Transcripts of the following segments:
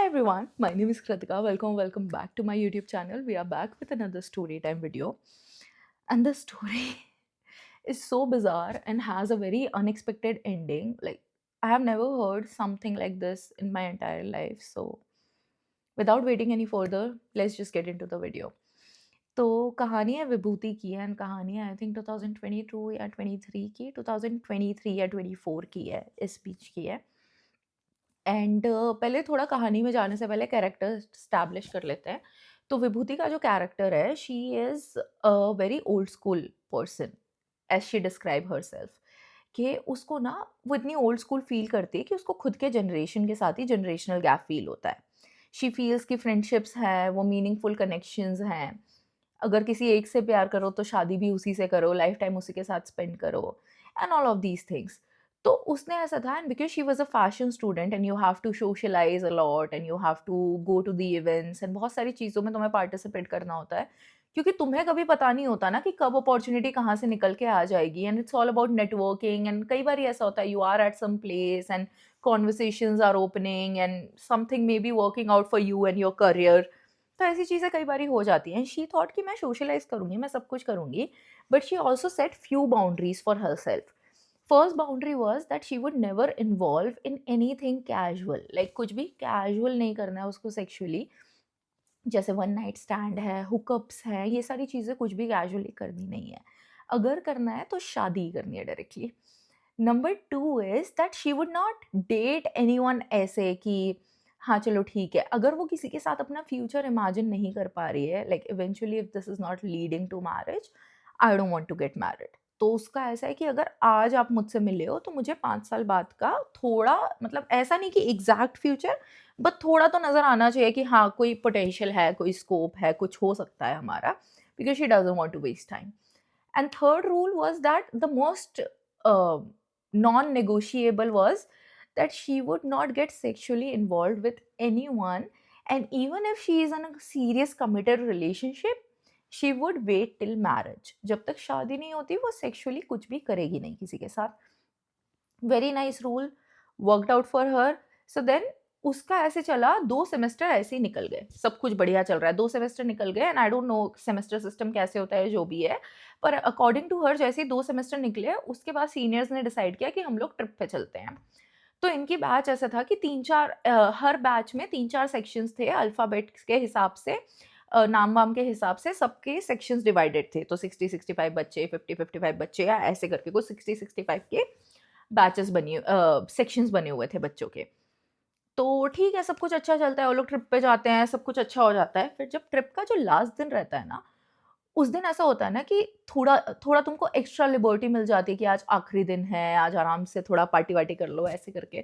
Hi everyone, my name is Kritika. Welcome back to my YouTube channel. We are back with another story time video. And the story is so bizarre and has a very unexpected ending. Like, I have never heard something like this in my entire life. So, without waiting any further, let's just get into the video. तो कहानी है विभूति की है and कहानी है I think 2022 या 23 की 2023 या 24 की है, इस बीच की है. एंड पहले थोड़ा कहानी में जाने से पहले कैरेक्टर स्टैब्लिश कर लेते हैं. तो विभूति का जो कैरेक्टर है, she is a very old school person as she describe herself. कि उसको ना वो इतनी ओल्ड स्कूल फील करती है कि उसको खुद के जनरेशन के साथ ही जनरेशनल गैप फील होता है. शी फील्स की फ्रेंडशिप्स हैं, वो मीनिंगफुल कनेक्शंस हैं. अगर किसी एक से प्यार करो तो शादी भी उसी से करो, लाइफ टाइम उसी के साथ स्पेंड करो and all of these things. तो उसने ऐसा था and because she was a fashion student and you have to socialise a lot and you have to go to the events and बहुत सारी चीज़ों में तुम्हें पार्टिसिपेट करना होता है, क्योंकि तुम्हें कभी पता नहीं होता ना कि कब अपॉर्चुनिटी कहाँ से निकल के आ जाएगी. And it's all about networking and कई बार ऐसा होता है you are at some place and conversations are opening and something may be working out for you and your career. तो ऐसी चीज़ें कई बारी हो जाती हैं. शी थॉट कि मैं सोशलाइज़ करूँगी, मैं सब कुछ करूँगी, but she also set few boundaries for herself. First boundary was that she would never involve in anything casual. Like कुछ भी कैजुअल नहीं करना है उसको सेक्सुअली. जैसे वन नाइट स्टैंड है, हुकअप्स हैं, ये सारी चीज़ें कुछ भी कैजुअली करनी नहीं है. अगर करना है तो शादी करनी है directly. Number 2 is that she would not date anyone ऐसे कि हाँ, चलो ठीक है. अगर वो किसी के साथ अपना फ्यूचर इमेजिन नहीं कर पा रही है, like eventually if this is not leading to marriage, I don't want to get married. तो उसका ऐसा है कि अगर आज आप मुझसे मिले हो तो मुझे 5 साल बाद का थोड़ा, मतलब ऐसा नहीं कि एग्ज़ैक्ट फ्यूचर, बट थोड़ा तो नज़र आना चाहिए कि हाँ, कोई पोटेंशियल है, कोई स्कोप है, कुछ हो सकता है हमारा, because she doesn't want to waste time. And third rule was that the most uh, non-negotiable was that she would not get sexually involved with anyone, and even if she is in a serious committed relationship, she would wait till marriage. जब तक शादी नहीं होती वो sexually कुछ भी करेगी नहीं किसी के साथ. Very nice rule, worked out for her. So then उसका ऐसे चला, 2 सेमेस्टर ऐसे ही निकल गए, सब कुछ बढ़िया चल रहा है, 2 सेमेस्टर निकल गए and I don't know semester system कैसे होता है, जो भी है. पर अकॉर्डिंग टू हर जैसे ही 2 सेमेस्टर निकले, उसके बाद सीनियर्स ने डिसाइड किया कि हम लोग ट्रिप पे चलते हैं. तो इनकी बैच ऐसा था कि 3-4 हर बैच में 3-4 सेक्शंस थे अल्फ़ाबेट्स के हिसाब से, नाम-वाम के हिसाब से सबके सेक्शंस डिवाइडेड थे. तो 60-65 बच्चे, 50-55 बच्चे या ऐसे करके कुछ 60-65 के बैचेस सेक्शंस बने हुए थे बच्चों के. तो ठीक है, सब कुछ अच्छा चलता है, वो लोग ट्रिप पे जाते हैं, सब कुछ अच्छा हो जाता है. फिर जब ट्रिप का जो लास्ट दिन रहता है ना, उस दिन ऐसा होता है ना कि थोड़ा थोड़ा तुमको एक्स्ट्रा लिबर्टी मिल जाती है कि आज आखिरी दिन है, आज आराम से थोड़ा पार्टी-वार्टी कर लो, ऐसे करके.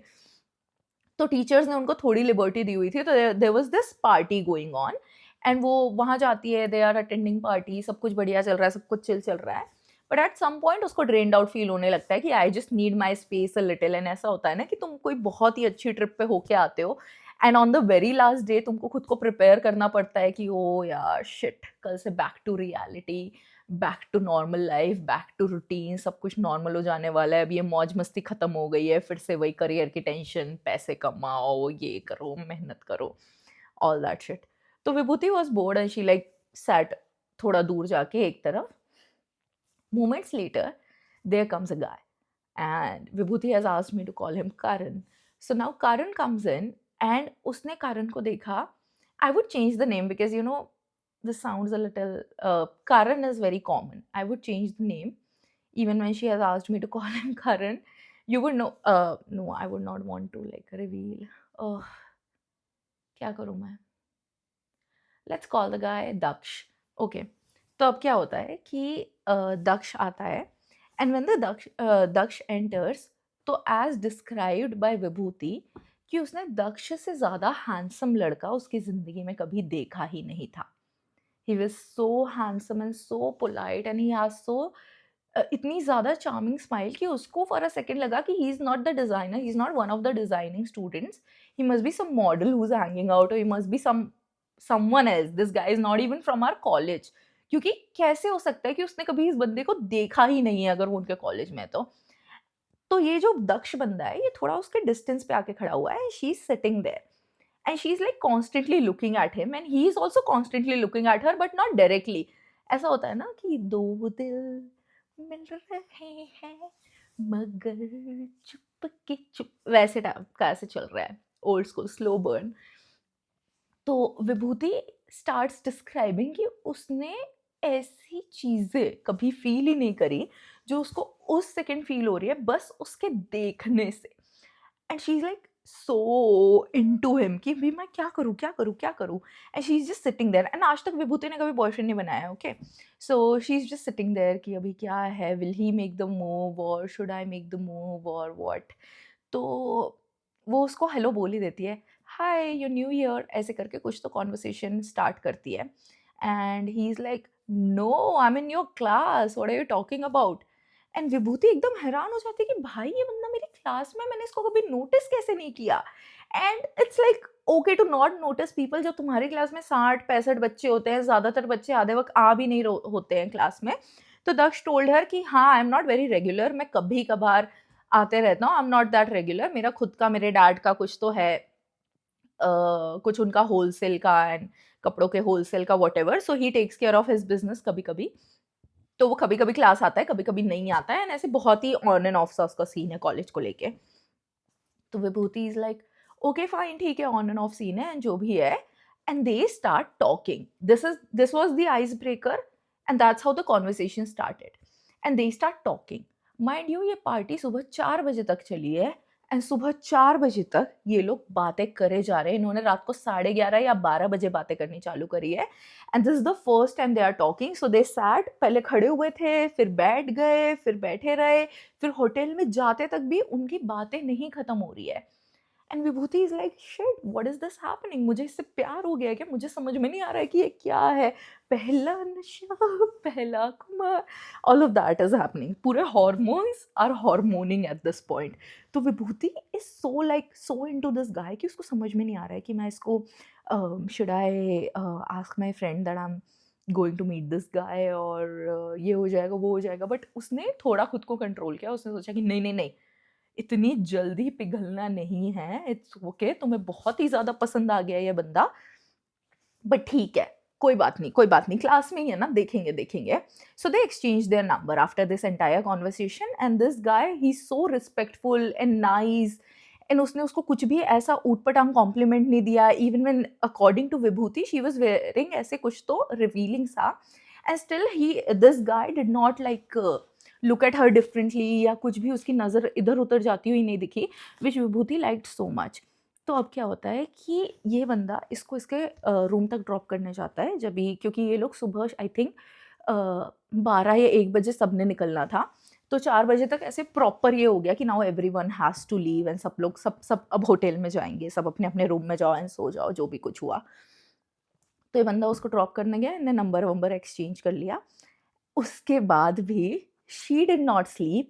तो टीचर्स ने उनको थोड़ी लिबर्टी दी हुई थी, तो there was this party going on and वो वहाँ जाती है, दे आर अटेंडिंग पार्टी, सब कुछ बढ़िया चल रहा है, सब कुछ चिल चल रहा है. बट एट सम पॉइंट उसको ड्रेन्ड आउट फील होने लगता है कि I just need my space a little. And ऐसा होता है ना कि तुम कोई बहुत ही अच्छी ट्रिप पे होके आते हो and on the very last day तुमको खुद को प्रिपेयर करना पड़ता है कि ओ यार शिट, कल से back to reality, back to normal life, back to routine, सब कुछ नॉर्मल हो जाने वाला है. अब ये मौज मस्ती खत्म हो गई है, फिर से वही करियर की टेंशन, पैसे कमाओ, ये करो, मेहनत करो, ऑल दैट शिट. तो Vibhuti was bored and she like sat थोड़ा दूर जाके एक तरफ. Moments later, there comes a guy, and Vibhuti has asked me to call him Karan. So now Karan comes in, and उसने Karan को देखा. I would change the name because this sounds a little. Karan is very common. I would change the name even when she has asked me to call him Karan. You would know. No, I would not want to like reveal. Uh, क्या करूँ मैं? Let's call the guy Daksh. Okay. तो अब क्या होता है कि दक्ष आता है and when the Daksh enters, तो एज डिस्क्राइब्ड बाय विभूति कि उसने दक्ष से ज़्यादा हैंडसम लड़का उसकी ज़िंदगी में कभी देखा ही नहीं था. He was so handsome and so polite and he has so इतनी ज़्यादा चार्मिंग स्माइल कि उसको फॉर अ सेकंड लगा कि he is not the designer, he is not one of the designing students, he must be some model who is hanging out, और he must be someone else. This guy is not even from our college. क्योंकि कैसे हो सकता है कि उसने कभी इस बंदे को देखा ही नहीं है अगर वो उनके कॉलेज में है तो. तो ये जो दक्ष बंदा है, ये थोड़ा उसके डिस्टेंस पे आके खड़ा हुआ है, she is sitting there and she is like constantly looking at him and he is also constantly looking at her, but not directly. ऐसा होता है ना कि दो दिल मिल रहे हैं मगर चुप के चुप, वैसे टाइप का ऐसे चल रहा है, ओल्ड स्कूल स्लो बर्न। तो विभूति स्टार्ट्स डिस्क्राइबिंग कि उसने ऐसी चीज़ें कभी फ़ील ही नहीं करी, जो उसको उस सेकंड फ़ील हो रही है बस उसके देखने से। And she is like so into him कि भी मैं क्या करूँ, क्या करूँ, क्या करूँ? And she is just sitting there, and आज तक विभूति ने कभी बॉयफ्रेंड नहीं बनाया, okay? So she is just sitting there कि अभी क्या है, will he make the move or should I make the move or what? तो वो उसको हेलो बोल ही देती है, हाय यू न्यू ईयर, ऐसे करके कुछ तो कॉन्वर्सेशन स्टार्ट करती है। And he is like, no I am in your class, what are you talking about? And Vibhuti एकदम हैरान हो जाती है कि भाई ये बंदा मेरी क्लास में, मैंने इसको कभी नोटिस कैसे नहीं किया? And it's like okay to not notice people. जब तुम्हारी क्लास में 60-65 बच्चे होते हैं, ज़्यादातर बच्चे आधे वक्त आ भी नहीं होते हैं क्लास में। तो दक्ष टोल्ड हर कि हाँ, I am not very regular, मैं कभी कभार आते रहता हूँ, I am not that regular, मेरा खुद का, मेरे डैड का कुछ तो है, कुछ उनका होलसेल का एंड कपड़ों के होलसेल का whatever, so he takes care of his business कभी-कभी। तो वो कभी-कभी क्लास आता है, कभी-कभी नहीं आता है, एंड ऐसे बहुत ही ऑन एंड ऑफ सा उसका सीन है कॉलेज को लेके। तो विभूति इज़ लाइक, ओके फाइन, ठीक है, ऑन एंड ऑफ सीन है एंड जो भी है, and they start talking. This was the ice breaker and that's how the conversation started. And they start talking. Mind you ये पार्टी सुबह 4 बजे तक चली है एंड सुबह 4 बजे तक ये लोग बातें करे जा रहे हैं। इन्होंने रात को 11:30 या 12 बजे बातें करनी चालू करी है and this is the first time they are talking. So they sat, पहले खड़े हुए थे, फिर बैठ गए, फिर बैठे रहे, फिर होटल में जाते तक भी उनकी बातें नहीं खत्म हो रही है। And Vibhuti is like, shit what is this happening, मुझे इससे प्यार हो गया है क्या? मुझे समझ में नहीं आ रहा है कि ये क्या है, पहला नशा, पहला खुमार, all of that is happening. पूरे hormones are harmoning at this point. तो Vibhuti is so like so into this guy कि उसको समझ में नहीं आ रहा है कि मैं इसको should I ask my friend that I am going to meet this guy, और ये हो जाएगा वो हो जाएगा। बट उसने थोड़ा खुद को कंट्रोल किया, उसने सोचा कि नहीं नहीं नहीं, इतनी जल्दी पिघलना नहीं है, इट्स ओके, तुम्हें बहुत ही ज़्यादा पसंद आ गया ये बंदा, बट ठीक है, कोई बात नहीं, कोई बात नहीं, क्लास में ही है ना, देखेंगे देखेंगे। So they exchange their number after this entire conversation and this guy he so respectful and nice, and उसने उसको कुछ भी ऐसा ऊटपटांग कॉम्प्लीमेंट नहीं दिया। Even when according to Vibhuti she was wearing ऐसे कुछ तो रिवीलिंग सा, and still he this guy did not like look at her differently, या कुछ भी उसकी नज़र इधर उधर जाती हुई नहीं दिखी, विच विभूति लाइक्ड सो मच। तो अब क्या होता है कि ये बंदा इसको इसके रूम तक ड्रॉप करने जाता है, जब भी, क्योंकि ये लोग सुबह आई थिंक 12 या 1 बजे सबने निकलना था। तो 4 बजे तक ऐसे प्रॉपर ये हो गया कि now everyone has to leave and सब लोग सब सब अब होटल में जाएँगे, सब अपने-अपने रूम में जाओ एंड सो जाओ, जो भी कुछ हुआ। तो ये बंदा उसको ड्रॉप करने गया, इन्हें नंबर-वंबर एक्सचेंज कर लिया। उसके बाद भी she did not sleep,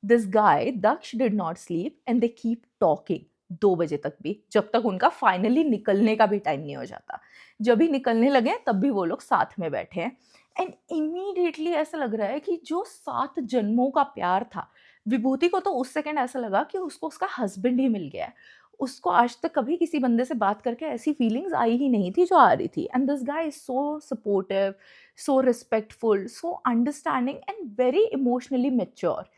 this guy Daksh did not sleep and they keep talking 2 बजे तक भी, जब तक उनका फाइनली निकलने का भी टाइम नहीं हो जाता। जब भी निकलने लगे तब भी वो लोग साथ में बैठे हैं एंड इमीडिएटली ऐसा लग रहा है कि जो 7 जन्मों का प्यार था, विभूति को तो उस सेकंड ऐसा लगा कि उसको उसका हस्बैंड ही मिल गया है। उसको आज तक कभी किसी बंदे से बात करके ऐसी फीलिंग्स आई ही नहीं थी जो आ रही थी, and this guy is so supportive, so respectful, so understanding and very emotionally mature.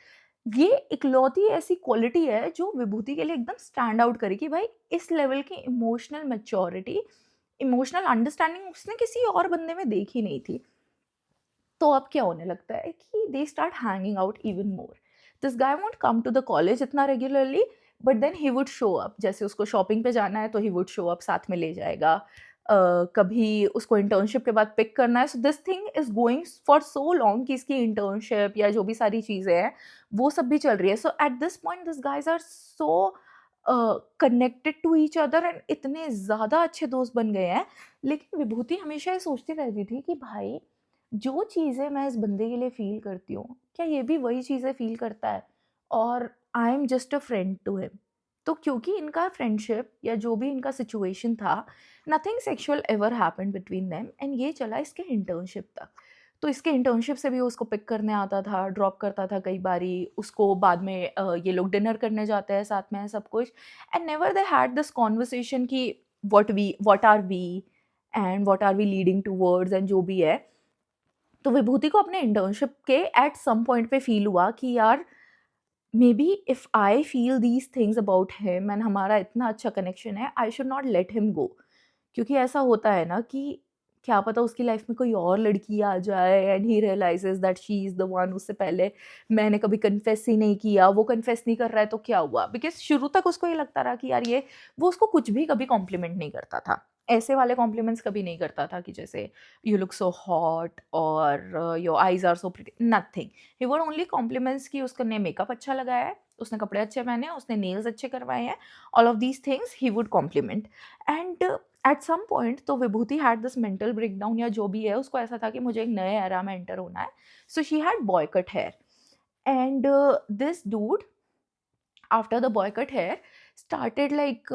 ये इकलौती ऐसी क्वालिटी है जो विभूति के लिए एकदम स्टैंड आउट करे कि भाई इस लेवल की इमोशनल मैच्योरिटी, इमोशनल अंडरस्टैंडिंग उसने किसी और बंदे में देखी नहीं थी। तो अब क्या होने लगता है कि they start hanging out even more. This guy won't come to the college इतना regularly, but then he would show up, जैसे उसको शॉपिंग पे जाना है तो ही वुड शो अप, साथ में ले जाएगा। कभी उसको इंटर्नशिप के बाद पिक करना है, so this thing is going for so long कि इसकी इंटर्नशिप या जो भी सारी चीज़ें हैं वो सब भी चल रही है। So at this point this guys are so connected to each other and इतने ज़्यादा अच्छे दोस्त बन गए हैं। लेकिन विभूति हमेशा ये सोचती रहती थी कि भाई जो चीज़ें मैं इस बंदे के लिए फ़ील करती हूँ, क्या ये भी वही चीज़ें फ़ील करता है? और I am just a friend to him. तो क्योंकि इनका फ्रेंडशिप या जो भी इनका सिचुएशन था, nothing sexual ever happened between them and ये चला इसके इंटर्नशिप तक। तो इसके इंटर्नशिप से भी वो उसको पिक करने आता था, ड्रॉप करता था कई बारी, उसको बाद में ये लोग डिनर करने जाते हैं साथ में सब कुछ, and never they had this conversation कि what are we and what are we leading towards and जो भी है। तो विभूति को अपने इंटर्नशिप के एट सम पॉइंट पे फील हुआ कि यार may be if I feel these things about him and हमारा इतना अच्छा कनेक्शन है, I should not let him go. क्योंकि ऐसा होता है ना कि क्या पता उसकी लाइफ में कोई और लड़की आ जाए and he realizes that she is the one, उससे पहले मैंने कभी कन्फेस ही नहीं किया, वो कन्फेस नहीं कर रहा है तो क्या हुआ। बिकॉज शुरू तक उसको ये लगता रहा कि यार ये, वो उसको कुछ भी कभी कॉम्प्लीमेंट नहीं करता था, ऐसे वाले कॉम्प्लीमेंट्स कभी नहीं करता था कि जैसे यू लुक सो हॉट और your eyes are so pretty, nothing. He would only compliments कि उसने मेकअप अच्छा लगाया है, उसने कपड़े अच्छे पहने हैं, उसने नेल्स अच्छे करवाए हैं, all of these things he would compliment. And at some point तो Vibhuti had this mental breakdown या जो भी है, उसको ऐसा था कि मुझे एक नए एरा में एंटर होना है। So she had boy cut hair and this dude after the boy cut hair started like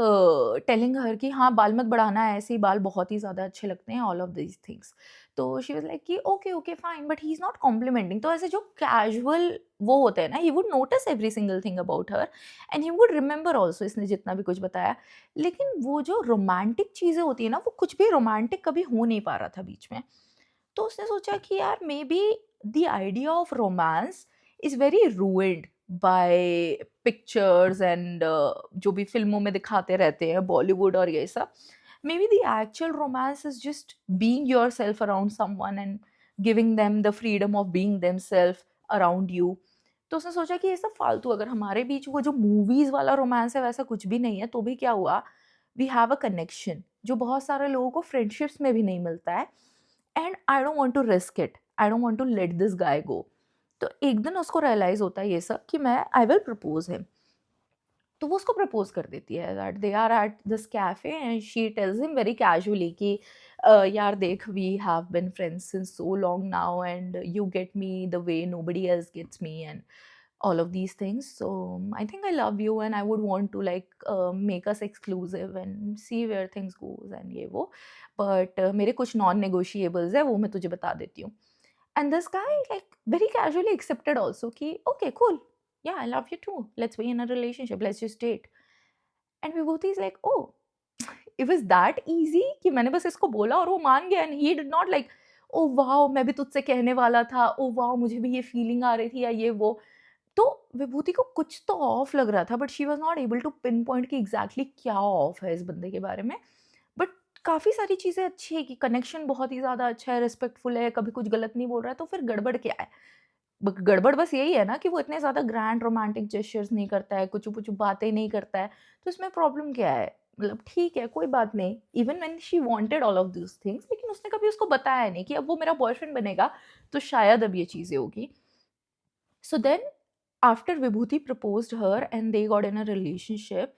telling her कि हाँ बाल मत बढ़ाना है, ऐसे ही बाल बहुत ही ज़्यादा अच्छे लगते हैं, ऑल ऑफ दीज थिंग्स। तो शी वाज लाइक कि okay okay fine, but he is not complimenting. तो ऐसे जो कैजुअल वो होते हैं ना, he would notice every single thing about her and he would remember also इसने जितना भी कुछ बताया। लेकिन वो जो रोमांटिक चीज़ें होती है ना, वो कुछ भी रोमांटिक कभी हो नहीं पा रहा था बीच में। तो उसने सोचा कि यार maybe the idea of romance is very ruined by pictures and जो भी फिल्मों में दिखाते रहते हैं बॉलीवुड और ये सब। May be the actual romance is just being your self around someone and giving them the freedom of being them self around you. तो उसने सोचा कि ये सब फालतू, अगर हमारे बीच वो जो मूवीज वाला रोमांस है वैसा कुछ भी नहीं है तो भी क्या हुआ, वी हैव अ कनेक्शन जो बहुत सारे लोगों को फ्रेंडशिप्स में भी नहीं मिलता है। And I don't want to risk it, I don't want to let this guy go. तो एक दिन उसको रियलाइज होता है ये सब कि मैं आई विल प्रपोज हिम। तो वो उसको प्रपोज कर देती है that they are at this cafe and she tells him very casually कि यार देख, we have been friends since so long now and you get me the way nobody else gets me and all of these things. So I think I love you and I would want to like make us exclusive and see where things goes and ये वो, but मेरे कुछ non negotiables है वो मैं तुझे बता देती हूँ। And this guy like very casually accepted also कि okay cool, yeah I love you too, let's be in a relationship, let's just date. And Vibhuti is like oh it was that easy कि मैंने बस इसको बोला और वो मान गया and he did not like oh wow मैं भी तुझसे कहने वाला था, oh wow मुझे भी ये फीलिंग आ रही थी या ये वो। तो विभूति को कुछ तो ऑफ लग रहा था but she was not able to pinpoint कि एग्जैक्टली क्या ऑफ है इस बंदे के बारे में। बट काफ़ी सारी चीज़ें अच्छी है कि कनेक्शन बहुत ही ज़्यादा अच्छा है, रिस्पेक्टफुल है, कभी कुछ गलत नहीं बोल रहा है, तो फिर गड़बड़ क्या है? गड़बड़ बस यही है ना कि वो इतने ज़्यादा ग्रैंड रोमांटिक जेस्चर्स नहीं करता है, कुछ-कुछ बातें नहीं करता है, तो इसमें प्रॉब्लम क्या है? मतलब ठीक है, कोई बात नहीं, even when she wanted all of these things, लेकिन उसने कभी उसको बताया नहीं कि अब वो मेरा बॉयफ्रेंड बनेगा, तो शायद अब ये चीज़ें होगी। So then after Vibhuti proposed her and they got in a relationship,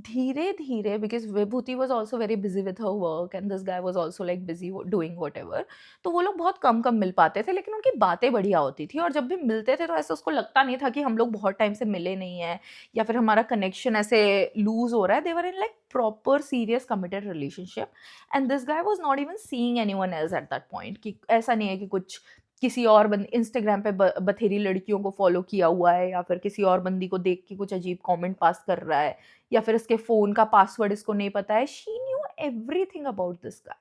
धीरे धीरे because Vibhuti was also very busy with her work and this guy was also like busy doing whatever, तो वो लोग बहुत कम कम मिल पाते थे लेकिन उनकी बातें बढ़िया होती थी और जब भी मिलते थे तो ऐसे उसको लगता नहीं था कि हम लोग बहुत टाइम से मिले नहीं हैं या फिर हमारा कनेक्शन ऐसे लूज हो रहा है। They were in like proper serious committed relationship and this guy was not even seeing anyone else at that point कि ऐसा नहीं है कि कुछ किसी और बंद इंस्टाग्राम पे बथेरी लड़कियों को फॉलो किया हुआ है या फिर किसी और बंदी को देख के कुछ अजीब कमेंट पास कर रहा है या फिर इसके फ़ोन का पासवर्ड इसको नहीं पता है। She knew everything about this guy.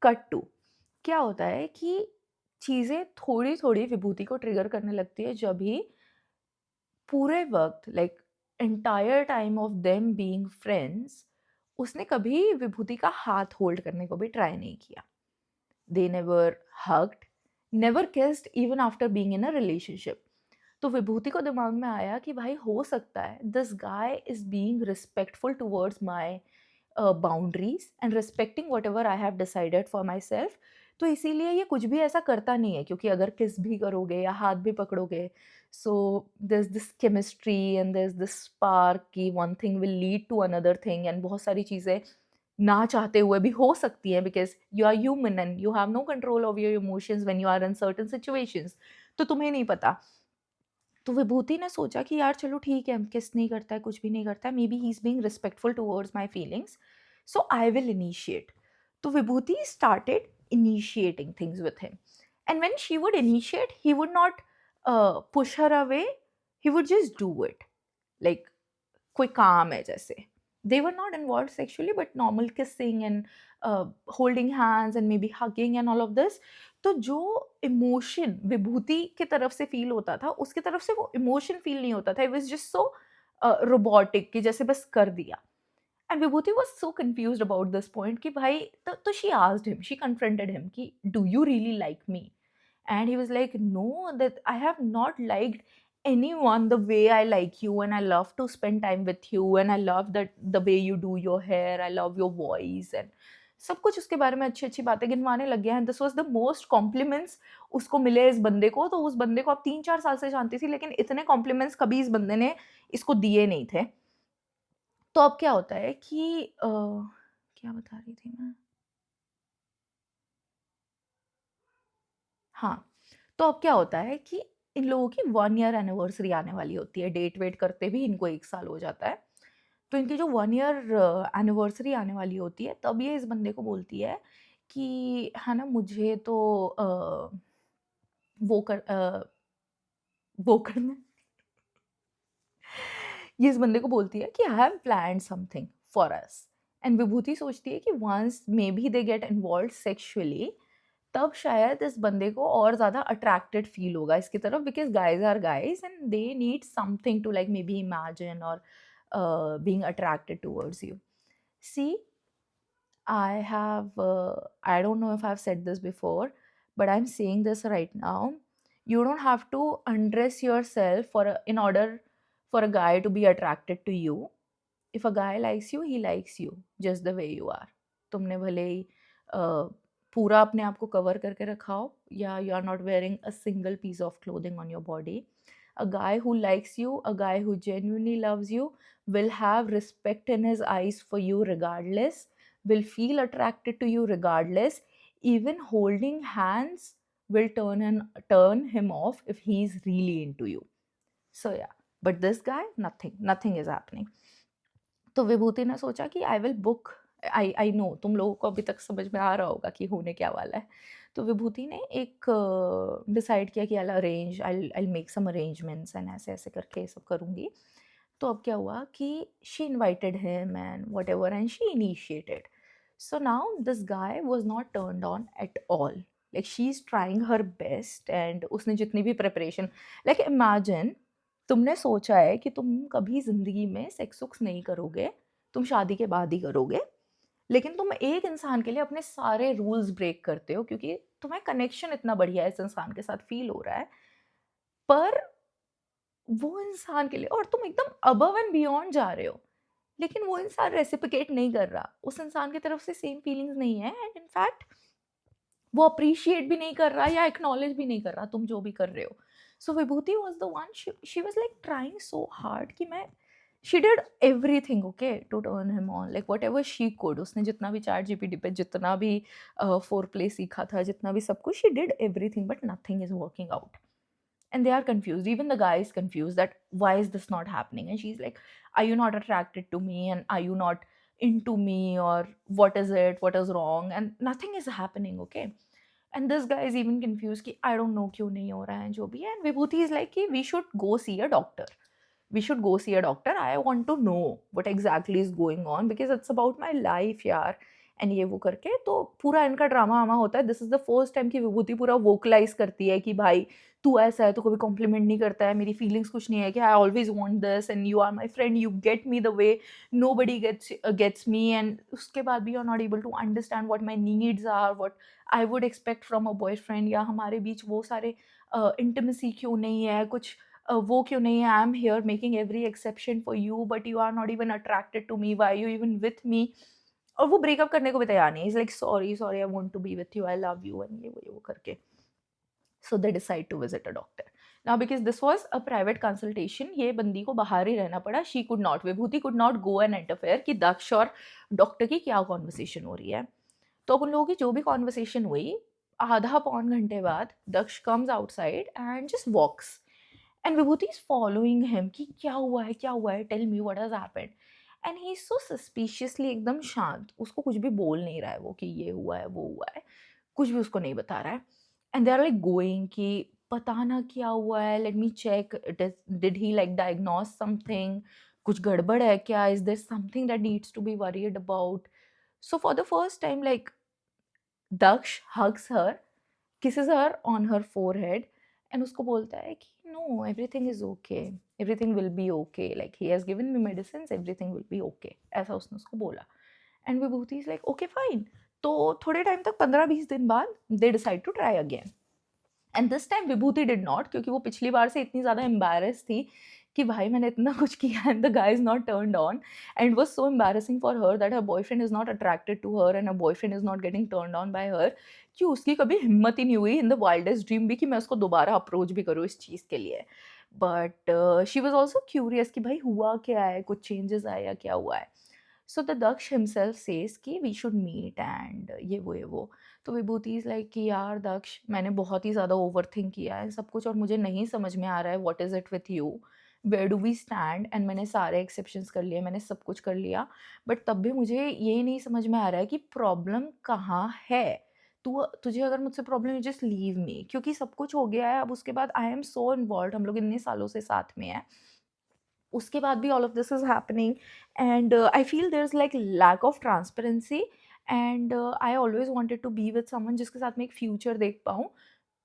Cut to क्या होता है कि चीज़ें थोड़ी-थोड़ी विभूति को ट्रिगर करने लगती है जब ही पूरे वक़्त like entire time of them being friends उसने कभी विभूति का हाथ होल्ड करने को भी ट्राई नहीं किया। They never hugged, never kissed even after being in a relationship. तो विभूति को दिमाग में आया कि भाई हो सकता है this guy is being respectful towards my boundaries and respecting what ever I have decided for my self. तो इसीलिए ये कुछ भी ऐसा करता नहीं है क्योंकि अगर किस भी करोगे या हाथ भी पकड़ोगे so this this chemistry and this spark की one thing will lead to another thing and बहुत सारी चीज़ें ना चाहते हुए भी हो सकती है because you are human and you have no control of your emotions when you are in certain situations. तो तुम्हें नहीं पता। तो विभूति ने सोचा कि यार चलो ठीक है, किस नहीं करता है, कुछ भी नहीं करता है, maybe he is being respectful towards my feelings, so I will initiate. तो Vibhuti started initiating things with him and when she would initiate he would not push her away, he would just do it like कोई काम है जैसे। they were not involved sexually but normal kissing and holding hands and maybe hugging and all of this. तो जो emotion विभूति की तरफ से feel होता था उसकी तरफ से वो इमोशन फील नहीं होता था, it was just so robotic कि जैसे बस कर दिया. And Vibhuti was so confused about this point कि भाई, तो she asked him, she confronted him कि do you really like me. And he was like, no, that I have not liked anyone the way I like you, and I love to spend time with you, and I love that the way you do your hair, I love your voice, and सब कुछ उसके बारे में अच्छी अच्छी बातें गिनवाने लग गया. And this was the most compliments उसको मिले इस बंदे को. तो उस बंदे को आप 3-4 साल से जानती थी, लेकिन इतने कॉम्प्लीमेंट्स कभी इस बंदे ने इसको दिए नहीं थे. तो अब क्या होता है कि क्या बता रही थी मैं, हाँ, तो अब क्या होता है कि इन लोगों की 1 ईयर एनिवर्सरी आने वाली होती है, डेट वेट करते भी इनको 1 साल हो जाता है. तो इनकी जो 1 ईयर एनिवर्सरी आने वाली होती है, तब ये इस बंदे को बोलती है कि है ना, मुझे तो वो कर वो करना है. ये इस बंदे को बोलती है कि I have planned something for us. And Vibhuti सोचती है कि once maybe they get involved sexually, तब शायद इस बंदे को और ज़्यादा अट्रैक्टेड फील होगा इसकी तरफ, because guys are guys and they need something to like maybe imagine और being attracted towards you. See, I have, I don't know if I've said this before, but I'm saying this right now. You don't have to undress yourself in order for a guy to be attracted to you. If a guy likes you, he likes you just the way you are. तुमने भले ही पूरा अपने आप को cover करके रखा हो, या you are not wearing a single piece of clothing on your body. A guy who likes you, a guy who genuinely loves you, will have respect in his eyes for you regardless, will feel attracted to you regardless. Even holding hands will turn him off if he's really into you. So yeah, but this guy, nothing is happening. तो विभूति ने सोचा कि I will book, I know तुम लोगों को अभी तक समझ में आ रहा होगा कि होने क्या वाला है. तो विभूति ने एक डिसाइड किया कि I make some arrangements and ऐसे ऐसे करके ये सब करूँगी. तो अब क्या हुआ कि she invited him and whatever and she initiated. So now this guy was not turned on at all. Like she is trying her best and उसने जितनी भी प्रिपरेशन, लाइक इमेजिन तुमने सोचा है कि तुम कभी ज़िंदगी में सेक्स वुक्स नहीं करोगे, तुम शादी के बाद ही करोगे, लेकिन तुम एक इंसान के लिए अपने सारे रूल्स ब्रेक करते हो क्योंकि तुम्हें कनेक्शन इतना बढ़िया इस इंसान के साथ फ़ील हो रहा है, पर वो इंसान के लिए और तुम एकदम अबव एंड बियॉन्ड जा रहे हो, लेकिन वो इंसान रेसिप्रोकेट नहीं कर रहा, उस इंसान की तरफ से सेम फीलिंग्स नहीं है एंड इनफैक्ट वो अप्रिशिएट भी नहीं कर रहा या एक्नॉलेज भी नहीं कर रहा तुम जो भी कर रहे हो. So Vibhuti was the one, she was like trying so hard कि मैं, she did everything okay to turn him on, like whatever she could. उसने जितना भी चैट जीपीटी पे जितना भी फोर प्ले सीखा था, जितना भी सब कुछ, she did everything but nothing is working out. And they are confused, even the guy is confused that why is this not happening, and she's like, are you not attracted to me, and are you not into me, or what is it, what is wrong, and nothing is happening, okay. And this guy is even confused कि I don't know क्यों नहीं हो रहा है जो भी है. And Vibhuti is like कि we should go see a doctor. We should go see a doctor. I want to know what exactly is going on because it's about my life यार. एंड ये वो करके तो पूरा इनका drama वामा होता है. This is the first time कि विभूति पूरा वोकलाइज करती है कि भाई तू ऐसा है, तो कभी कॉम्प्लीमेंट नहीं करता है, मेरी फीलिंग्स कुछ नहीं है, कि I always want this and you are my friend, you get me the way nobody gets me. And उसके बाद भी you are not able to understand what my needs are, what I would expect from a boyfriend, या हमारे बीच वो सारे intimacy क्यों नहीं है, कुछ वो क्यों नहीं है. I am here making every exception for you but you are not even attracted to me, why you even with me. और वो ब्रेकअप करने को भी तैयार नहीं है. Is like sorry sorry, I want to be with you, I love you, and ये वो करके. So they decide to visit a doctor. Now because this was a private consultation, ये बंदी को बाहर ही रहना पड़ा. She could not, Vibhuti could not go and interfere कि दक्ष और डॉक्टर की क्या कॉन्वर्सेशन हो रही है. तो अब उन लोगों की जो भी कॉन्वर्सेशन हुई, आधा पौन घंटे बाद दक्ष comes outside and just walks. And Vibhuti is following him कि क्या हुआ है, tell me what has happened. And he is so suspiciously एकदम शांत, उसको कुछ भी बोल नहीं रहा है वो कि ये हुआ है वो हुआ है, कुछ भी उसको नहीं बता रहा है. And they are like going कि पता ना क्या हुआ है, let me check, did he like diagnose something, कुछ गड़बड़ है क्या, is there something that needs to be worried about. So for the first time like Daksh hugs her, kisses her on her forehead, and उसको बोलता है कि no, everything is okay, everything will be okay, like he has given me medicines, everything will be okay, ऐसा उसने उसको बोला. And Vibhuti is like okay fine. तो थोड़े टाइम तक 15-20 दिन बाद they decide to try again. And this time Vibhuti did not, क्योंकि वो पिछली बार से इतनी ज़्यादा एम्बेरस थी कि भाई मैंने इतना कुछ किया and the guy is not turned on, and was so embarrassing for her that her boyfriend is not attracted to her and her boyfriend is not getting turned on by her, कि उसकी कभी हिम्मत ही नहीं हुई in the wildest dream भी कि मैं उसको दोबारा अप्रोच भी करूँ इस चीज़ के लिए. But she was also curious कि भाई हुआ क्या है, कुछ चेंजेस आए या क्या हुआ है. So the Daksh himself says कि वी शुड मीट एंड ये वो. तो विभूति इज़ लाइक कि यार दक्ष, मैंने बहुत ही ज़्यादा ओवर थिंक किया है सब कुछ और मुझे नहीं समझ में आ रहा है what is it with you, where do we stand. And मैंने सारे एक्सेप्शंस कर लिए, मैंने सब कुछ कर लिया, बट तब भी मुझे ये नहीं समझ में आ रहा है कि प्रॉब्लम कहाँ है. तुझे अगर मुझसे प्रॉब्लम है जस्ट लीव मी, क्योंकि सब कुछ हो गया है. अब उसके बाद आई एम सो इन्वॉल्व, हम लोग इतने सालों से साथ में हैं, उसके बाद भी all of this is happening. And I feel there is like lack of transparency, and I always wanted to be with someone जिसके साथ मैं एक फ्यूचर देख पाऊँ.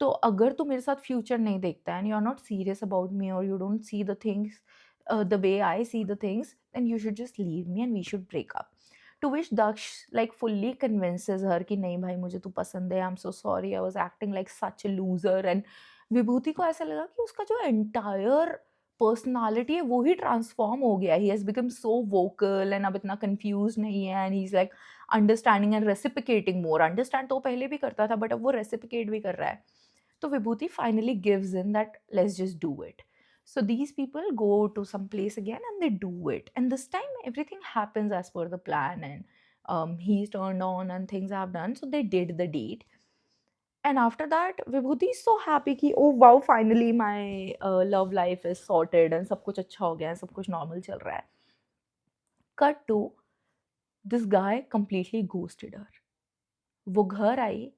तो अगर तू मेरे साथ फ्यूचर नहीं देखता and you are not serious about me और you don't see the things the way I see the things, then you should just leave me and we should break up. To which Daksh like fully convinces her कि नहीं भाई मुझे तू पसंद है, I am so sorry, I was acting like such a loser. And Vibhuti को ऐसा लगा कि उसका जो एंटायर पर्सनालिटी है वो ही ट्रांसफॉर्म हो गया. He has become so vocal and अब इतना कंफ्यूज नहीं है and he is like understanding and reciprocating more. Understand तो पहले भी करता था बट अब वो रेसिपिकेट भी कर रहा है. तो Vibhuti finally gives in that let's just do it. So these people go to some place again and they do it, and this time everything happens as per the plan, and he's turned on and things have done, so they did the deed. And after that Vibhuti is so happy कि oh wow finally my love life is sorted and सब कुछ अच्छा हो गया है, सब कुछ normal चल रहा है. Cut to this guy completely ghosted her. वो घर आई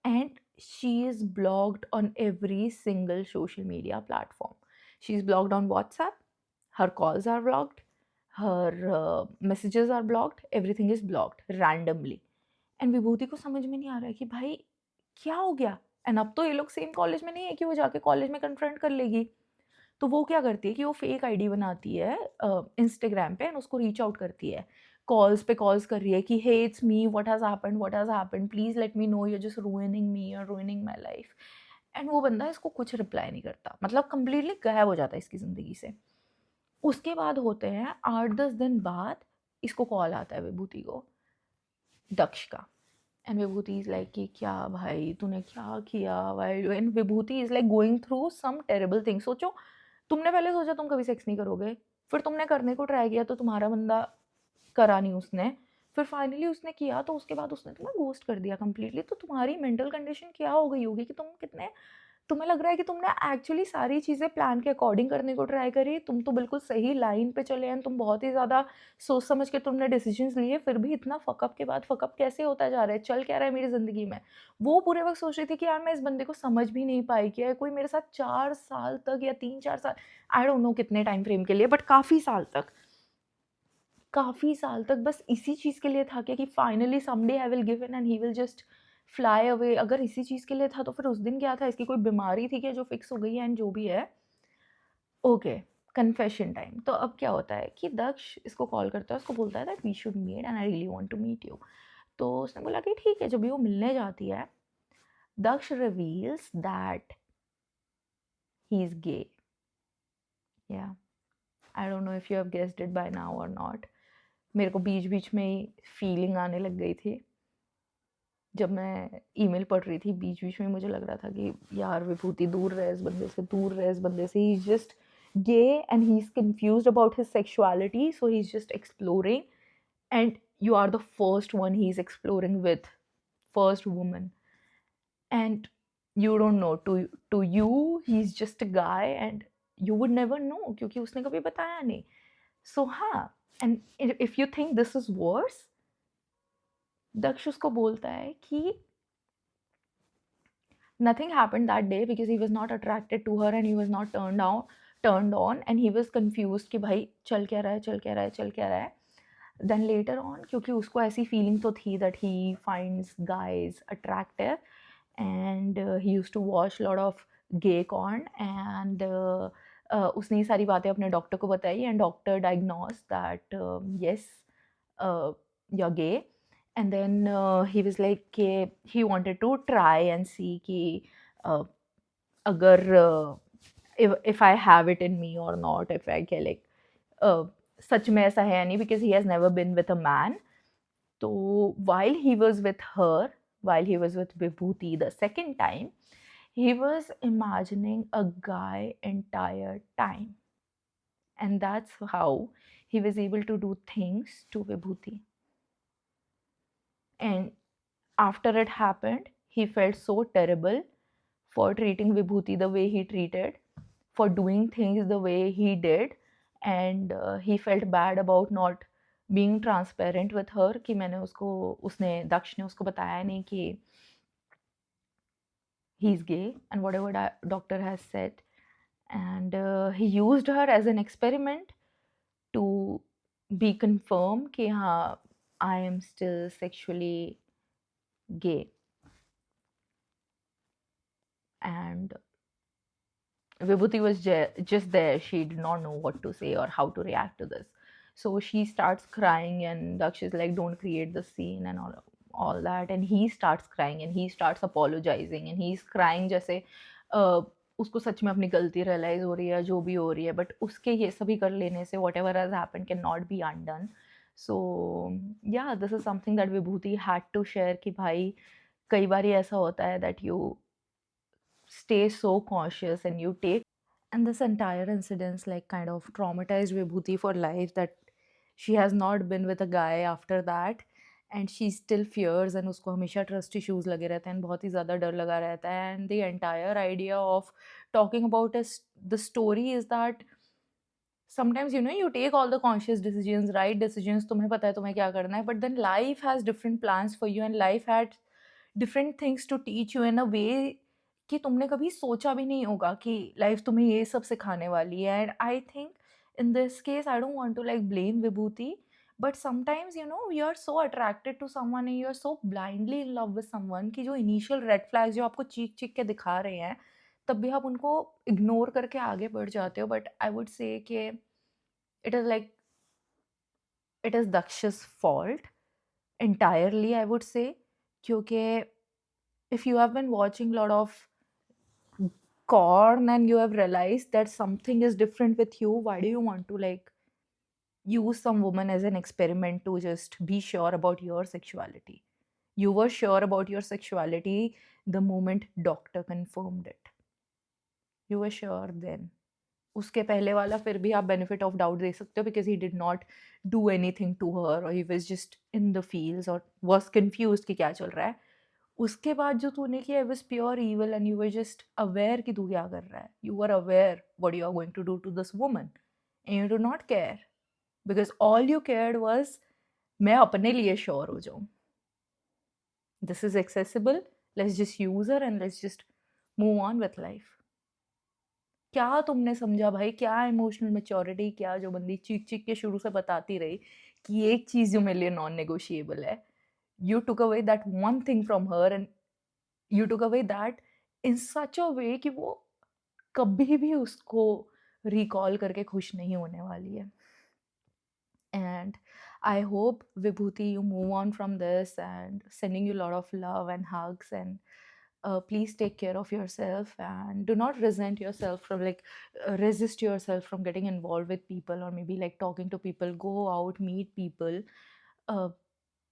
and she is blocked on every single social media platform. She's blocked on WhatsApp, her calls are blocked, her messages are blocked, everything is blocked randomly. And Vibhuti को समझ में नहीं आ रहा है कि भाई क्या हो गया. एंड अब तो ये लोग सेम कॉलेज में नहीं है कि वो जाके कॉलेज में कन्फ्रंट कर लेगी. तो वो क्या करती है कि वो फेक आईडी बनाती है इंस्टाग्राम पे एंड उसको रीच आउट करती है, कॉल्स पे कॉल्स कर रही है कि hey it's me, what has happened, please let me know, you are just ruining me, you are ruining my life. And वो बंदा इसको कुछ रिप्लाई नहीं करता, मतलब कंप्लीटली गायब हो जाता है इसकी ज़िंदगी से. उसके बाद होते हैं 8-10 दिन बाद इसको कॉल आता है विभूति को, दक्ष का. एंड विभूति इज़ लाइक कि क्या भाई तूने क्या किया, why. And Vibhuti is like going through some terrible thing. सोचो, तुमने पहले सोचा तुम कभी सेक्स नहीं करोगे, फिर तुमने करने को ट्राई किया तो तुम्हारा बंदा करा नहीं उसने, फिर फाइनली उसने किया तो उसके बाद उसने तुम्हें घोस्ट कर दिया कंप्लीटली. तो तुम्हारी मेंटल कंडीशन क्या हो गई होगी कि तुम कितने, तुम्हें लग रहा है कि तुमने एक्चुअली सारी चीज़ें प्लान के अकॉर्डिंग करने को ट्राई करी, तुम तो बिल्कुल सही लाइन पे चले हैं, तुम बहुत ही ज़्यादा सोच समझ के तुमने डिसीजंस लिए, फिर भी इतना फकअप के बाद फकअप कैसे होता जा रहा है, चल क्या रहा है मेरी ज़िंदगी में. वो पूरे वक्त सोच रही थी कि यार मैं इस बंदे को समझ भी नहीं पाई, कि यार कोई मेरे साथ 4 साल तक या 3-4 साल, आई डोंट नो कितने टाइम फ्रेम के लिए, बट काफ़ी साल तक बस इसी चीज़ के लिए था कि finally someday I will give in and he will just fly away. अगर इसी चीज़ के लिए था तो फिर उस दिन क्या था, इसकी कोई बीमारी थी क्या जो फिक्स हो गई है, एंड जो भी है. Okay, confession time. तो अब क्या होता है कि दक्ष इसको कॉल करता है, उसको बोलता है that we should meet and I really want to meet you. तो उसने बोला कि ठीक है. जब भी वो मिलने जाती है, दक्ष रिवील्स दैट ही इज़ गे. या I don't know if you have guessed it by now और नॉट. मेरे को बीच बीच में ही फीलिंग आने लग गई थी जब मैं ईमेल पढ़ रही थी. बीच बीच में मुझे लग रहा था कि यार विभूति दूर रहे इस बंदे से, दूर रहे इस बंदे से. He is just gay and he is confused about his sexuality, so he is just exploring, and you are the first one he's exploring with, first woman, and you don't know, to you he's just a guy and you would never know क्योंकि उसने कभी बताया नहीं. So हाँ, and if you think this is worse, दक्ष उसको बोलता है कि nothing happened that day because he was not attracted to her and he was not turned on and he was confused कि भाई चल क्या रहा है, चल क्या रहा है, चल क्या रहा है. Then later on, क्योंकि उसको ऐसी feeling तो थी that he finds guys attractive, and he used to watch a lot of gay porn, and उसने ये सारी बातें अपने डॉक्टर को बताई, and doctor diagnosed that yes, you're gay. And then he was like कि he wanted to try and see कि uh, अगर if I have it in me or not, if I can like सच में ऐसा है या नहीं, because he has never been with a man. So while he was with her, while he was with Vibhuti the second time, he was imagining a guy entire time. And that's how he was able to do things to Vibhuti. And after it happened, he felt so terrible for treating Vibhuti the way he treated, for doing things the way he did, and he felt bad about not being transparent with her कि मैंने उसने दक्ष ने उसको बताया नहीं कि he's gay and whatever doctor has said, and he used her as an experiment to be confirmed कि हाँ, I am still sexually gay. And Vibhuti was just there. She did not know what to say or how to react to this. So she starts crying, and Daksh is like, "Don't create the scene," and all that. And he starts crying, and he starts apologizing, and he's crying जैसे उसको सच में अपनी गलती realize हो रही है, जो भी हो रही है. But उसके ये सभी कर लेने से whatever has happened cannot be undone. So yeah, this is something that Vibhuti had to share कि भाई कई बार ऐसा होता है that you stay so cautious and you take, and this entire incident like kind of traumatized Vibhuti for life, that she has not been with a guy after that, and she still fears, and उसको हमेशा trust issues लगे रहते हैं, बहुत ही ज़्यादा डर लगा रहता है. And the entire idea of talking about the story is that sometimes you take all the conscious decisions, right decisions, तुम्हें पता है तुम्हें क्या करना है, but then life has different plans for you, and life had different things to teach you in a way कि तुमने कभी सोचा भी नहीं होगा कि लाइफ तुम्हें ये सब सिखाने वाली है. And I think in this case I don't want to like blame Vibhuti, but sometimes you are so attracted to someone and you are so blindly in love with someone कि जो इनिशियल रेड फ्लैग्स जो आपको चीख चीख के दिखा रहे हैं, तब भी आप उनको इग्नोर करके आगे बढ़ जाते हो. बट आई वुड से कि it is like it is Daksh's fault entirely, I would say, क्योंकि if you have been watching a lot of corn and you have realized that something is different with you, why do you want to like use some woman as an experiment to just be sure about your sexuality? You were sure about your sexuality the moment doctor confirmed it. You were sure then. उसके पहले वाला फिर भी आप benefit of doubt दे सकते हो because he did not do anything to her, or he was just in the fields or was confused कि क्या चल रहा है. उसके बाद जो तूने किया, it was pure evil and you were just aware कि तू क्या कर रहा है. You were aware what you are going to do to this woman and you do not care because all you cared was मैं अपने लिए sure हो जाऊँ. This is accessible. Let's just use her and let's just move on with life. क्या तुमने समझा भाई, क्या इमोशनल मैच्योरिटी, क्या जो बंदी चीख चीख के शुरू से बताती रही कि एक चीज़ जो मेरे लिए नॉन नेगोशिएबल है, you took away that one thing from her and you took away that in such a way कि वो कभी भी उसको रिकॉल करके खुश नहीं होने वाली है. And I hope Vibhuti you move on from this, and sending you a lot of love and hugs, and please take care of yourself and do not resent yourself from like resist yourself from getting involved with people or maybe like talking to people. Go out, meet people. uh,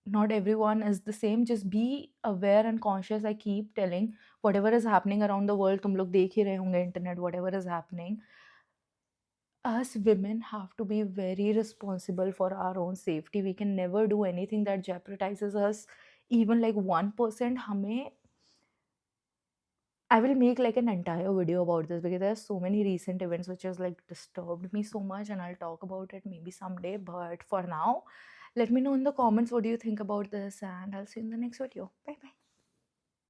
Not everyone is the same. Just be aware and conscious. I keep telling, whatever is happening around the world, तुम लोग देख ही रहे होंगे internet, whatever is happening, us women have to be very responsible for our own safety. We can never do anything that jeopardizes us even like 1%. हमें I will make like an entire video about this because there are so many recent events which has like disturbed me so much, and I'll talk about it maybe someday. But for now, let me know in the comments what do you think about this, and I'll see you in the next video. Bye bye.